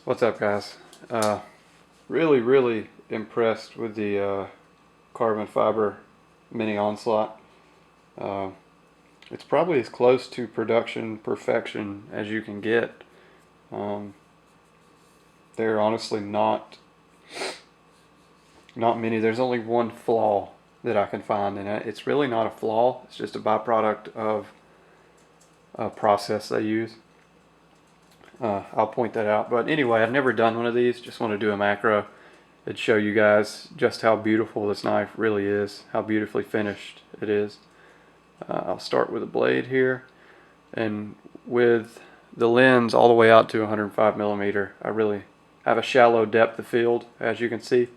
What's up, guys? Really impressed with the carbon fiber Mini Onslaught. Uh, it's probably as close to production perfection as you can get. Um, they're honestly not many. There's only one flaw that I can find, and it's really not a flaw. It's just a byproduct of a process they use. I'll point that out. But anyway, I've never done one of these. Just want to do a macro and show you guys just how beautiful this knife really is, how beautifully finished it is. I'll start with a blade here, and with the lens all the way out to 105 millimeter, I really have a shallow depth of field, as you can see.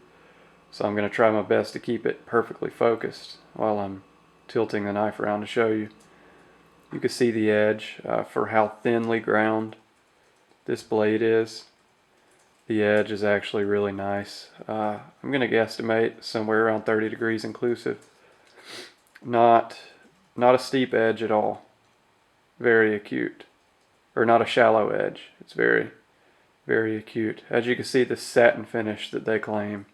So I'm going to try my best to keep it perfectly focused while I'm tilting the knife around to show you. You can see the edge for how thinly ground this blade is. The edge is actually really nice. I'm going to guesstimate somewhere around 30 degrees inclusive. Not a steep edge at all. Very acute. Or not a shallow edge. It's very acute. As you can see, the satin finish that they claim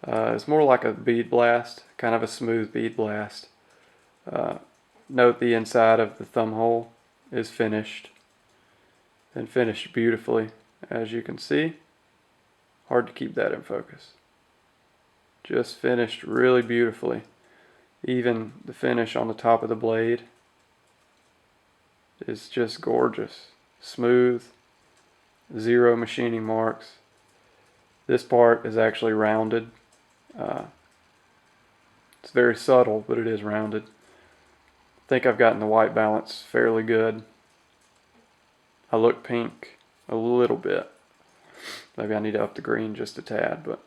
is more like a bead blast, kind of a smooth bead blast. Note the inside of the thumb hole is finished, and finished beautifully, as you can see. Hard to keep that in focus. Just finished really beautifully. Even the finish on the top of the blade is just gorgeous. Smooth, zero machining marks. This part is actually rounded. It's very subtle, but it is rounded. I think I've gotten the white balance fairly good. I look pink a little bit. Maybe I need to up the green just a tad, but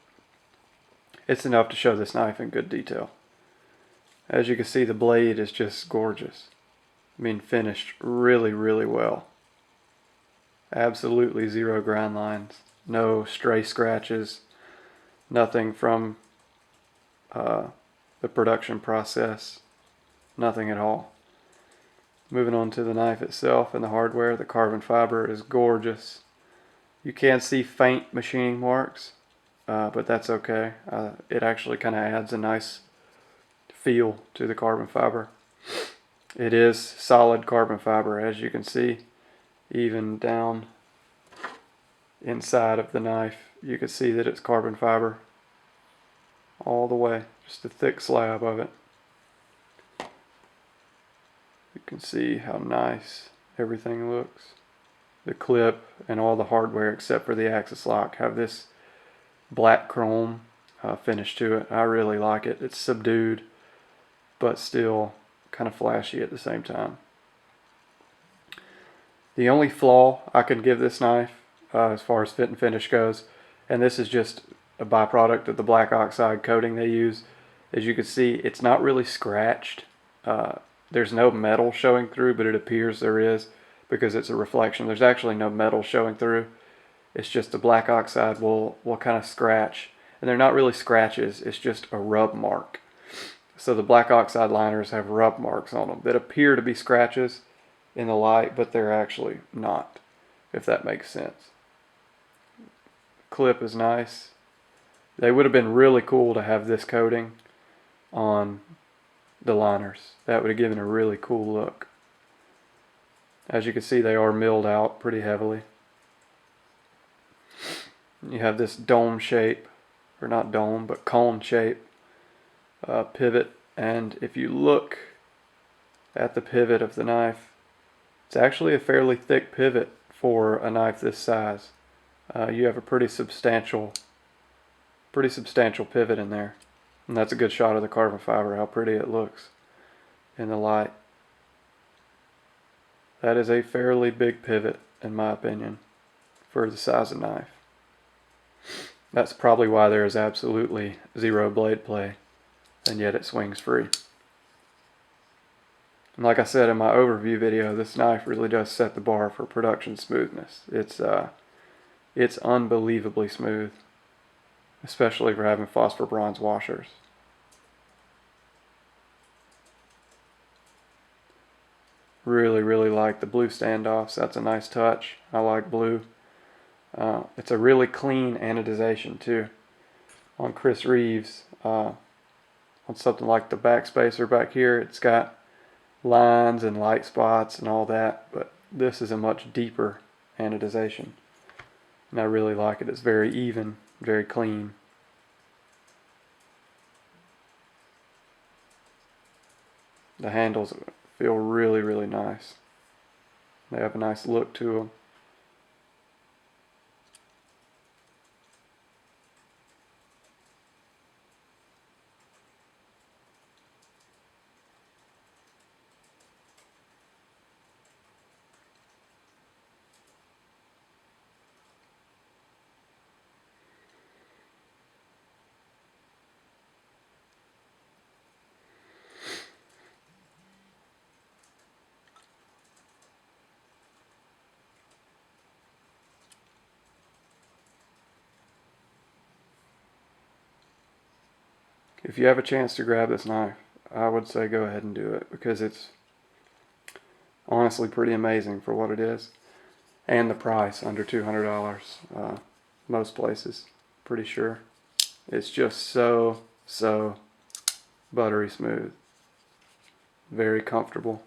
it's enough to show this knife in good detail. As you can see, the blade is just gorgeous. I mean, finished really well. Absolutely zero grind lines. No stray scratches. Nothing from the production process. Nothing at all. Moving on to the knife itself and the hardware, the carbon fiber is gorgeous. You can see faint machining marks, but that's okay. It actually kind of adds a nice feel to the carbon fiber. It is solid carbon fiber, as you can see. Even down inside of the knife, you can see that it's carbon fiber all the way, just a thick slab of it. You can see how nice everything looks. The clip and all the hardware except for the axis lock have this black chrome finish to it. I really like it. It's subdued, but still kind of flashy at the same time. The only flaw I could give this knife as far as fit and finish goes, and this is just a byproduct of the black oxide coating they use, as you can see, it's not really scratched. There's no metal showing through, but it appears there is because it's a reflection. There's actually no metal showing through. It's just the black oxide will kind of scratch. And they're not really scratches, it's just a rub mark. So the black oxide liners have rub marks on them that appear to be scratches in the light, but they're actually not, if that makes sense. Clip is nice. They would have been really cool to have this coating on the liners. That would have given a really cool look. As you can see, they are milled out pretty heavily. You have this dome shape, or not dome, but cone shape pivot, and if you look at the pivot of the knife, it's actually a fairly thick pivot for a knife this size. You have a pretty substantial pivot in there, and that's a good shot of the carbon fiber, how pretty it looks in the light. That is a fairly big pivot, in my opinion, for the size of knife. That's probably why there is absolutely zero blade play, and yet it swings free. And like I said in my overview video, this knife really does set the bar for production smoothness. It's unbelievably smooth, especially for having phosphor bronze washers. Really like the blue standoffs. That's a nice touch. I like blue. It's a really clean anodization too. On Chris Reeves, on something like the backspacer back here, it's got lines and light spots and all that, but this is a much deeper anodization, and I really like it. It's very even, very clean. The handles feel really, really nice. They have a nice look to them. If you have a chance to grab this knife, I would say go ahead and do it, because it's honestly pretty amazing for what it is, and the price, under $200 most places, pretty sure. It's just so buttery smooth, very comfortable,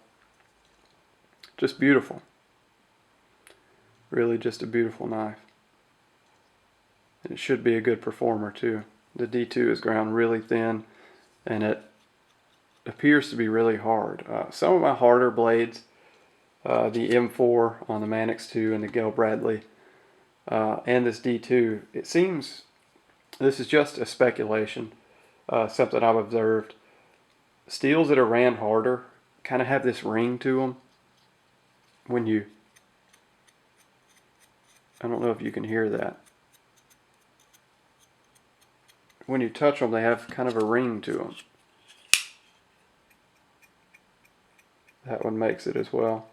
just beautiful. Really just a beautiful knife. And it should be a good performer too. The D2 is ground really thin, and it appears to be really hard. Some of my harder blades, the M4 on the Mannix 2 and the Gale Bradley, and this D2, it seems, this is just a speculation, something I've observed. Steels that are ran harder kind of have this ring to them when you, I don't know if you can hear that. When you touch them, they have kind of a ring to them. That one makes it as well.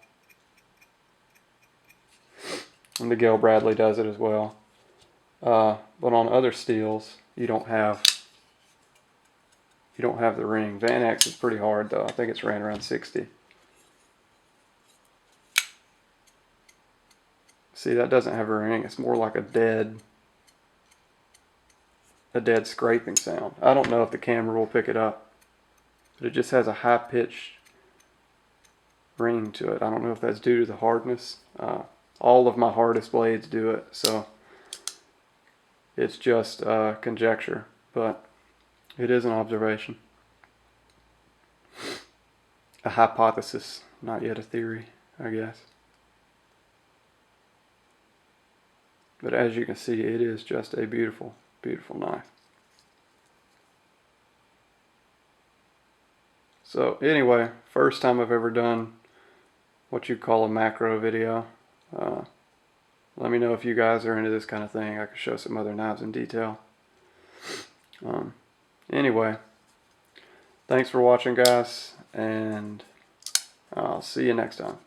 And the Gale Bradley does it as well. But on other steels, you don't have the ring. Van X is pretty hard though. I think it's ran around 60. See, that doesn't have a ring. It's more like a dead scraping sound. I don't know if the camera will pick it up, but it just has a high-pitched ring to it. I don't know if that's due to the hardness. All of my hardest blades do it, so it's just conjecture, but it is an observation. A hypothesis, not yet a theory, I guess. But as you can see, it is just a beautiful, beautiful knife. So anyway, first time I've ever done what you'd call a macro video. Let me know if you guys are into this kind of thing. I could show some other knives in detail. Anyway, thanks for watching, guys, and I'll see you next time.